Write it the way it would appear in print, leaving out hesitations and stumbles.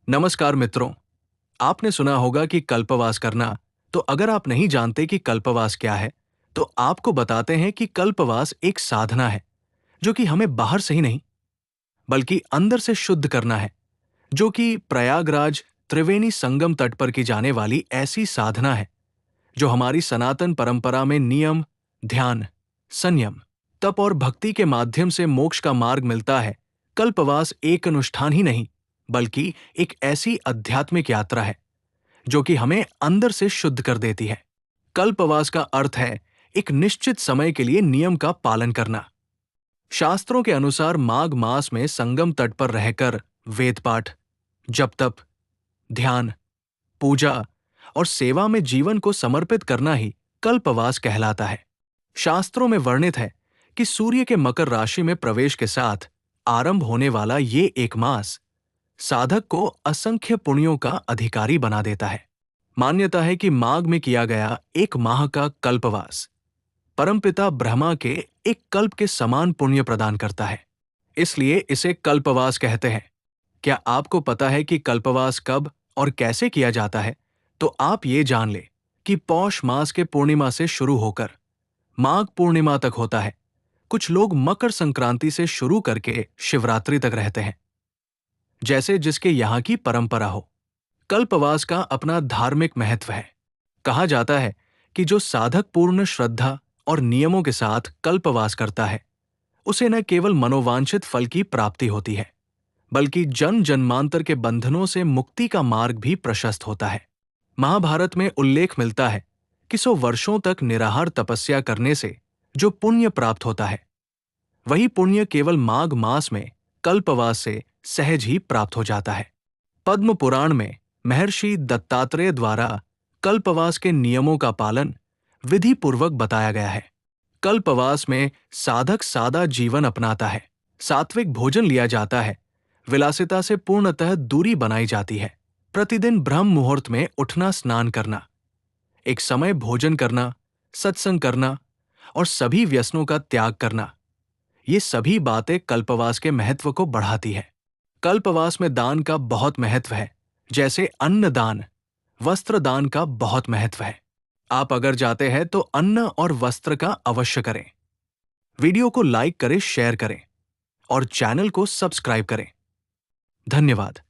नमस्कार मित्रों। आपने सुना होगा कि कल्पवास करना। तो अगर आप नहीं जानते कि कल्पवास क्या है, तो आपको बताते हैं कि कल्पवास एक साधना है जो कि हमें बाहर से ही नहीं बल्कि अंदर से शुद्ध करना है। जो कि प्रयागराज त्रिवेणी संगम तट पर की जाने वाली ऐसी साधना है जो हमारी सनातन परंपरा में नियम, ध्यान, संयम, तप और भक्ति के माध्यम से मोक्ष का मार्ग मिलता है। कल्पवास एक अनुष्ठान ही नहीं बल्कि एक ऐसी आध्यात्मिक यात्रा है जो कि हमें अंदर से शुद्ध कर देती है। कल्पवास का अर्थ है एक निश्चित समय के लिए नियम का पालन करना। शास्त्रों के अनुसार माघ मास में संगम तट पर रहकर वेद पाठ, जप तप, ध्यान, पूजा और सेवा में जीवन को समर्पित करना ही कल्पवास कहलाता है। शास्त्रों में वर्णित है कि सूर्य के मकर राशि में प्रवेश के साथ आरंभ होने वाला ये एक मास साधक को असंख्य पुण्यों का अधिकारी बना देता है। मान्यता है कि माघ में किया गया एक माह का कल्पवास परमपिता ब्रह्मा के एक कल्प के समान पुण्य प्रदान करता है, इसलिए इसे कल्पवास कहते हैं। क्या आपको पता है कि कल्पवास कब और कैसे किया जाता है? तो आप ये जान ले कि पौष मास के पूर्णिमा से शुरू होकर माघ पूर्णिमा तक होता है। कुछ लोग मकर संक्रांति से शुरू करके शिवरात्रि तक रहते हैं, जैसे जिसके यहाँ की परंपरा हो। कल्पवास का अपना धार्मिक महत्व है। कहा जाता है कि जो साधक पूर्ण श्रद्धा और नियमों के साथ कल्पवास करता है, उसे न केवल मनोवांछित फल की प्राप्ति होती है, बल्कि जन्म जन्मांतर के बंधनों से मुक्ति का मार्ग भी प्रशस्त होता है। महाभारत में उल्लेख मिलता है कि 100 वर्षों तक निराहार तपस्या करने से जो पुण्य प्राप्त होता है, वही पुण्य केवल माघ मास में कल्पवास से सहज ही प्राप्त हो जाता है। पद्म पुराण में महर्षि दत्तात्रेय द्वारा कल्पवास के नियमों का पालन विधि पूर्वक बताया गया है। कल्पवास में साधक सादा जीवन अपनाता है, सात्विक भोजन लिया जाता है, विलासिता से पूर्णतः दूरी बनाई जाती है। प्रतिदिन ब्रह्म मुहूर्त में उठना, स्नान करना, एक समय भोजन करना, सत्संग करना और सभी व्यसनों का त्याग करना, ये सभी बातें कल्पवास के महत्व को बढ़ाती है। कल्पवास में दान का बहुत महत्व है, जैसे अन्न दान, वस्त्र दान का बहुत महत्व है। आप अगर जाते हैं तो अन्न और वस्त्र का अवश्य करें। वीडियो को लाइक करें, शेयर करें और चैनल को सब्सक्राइब करें। धन्यवाद।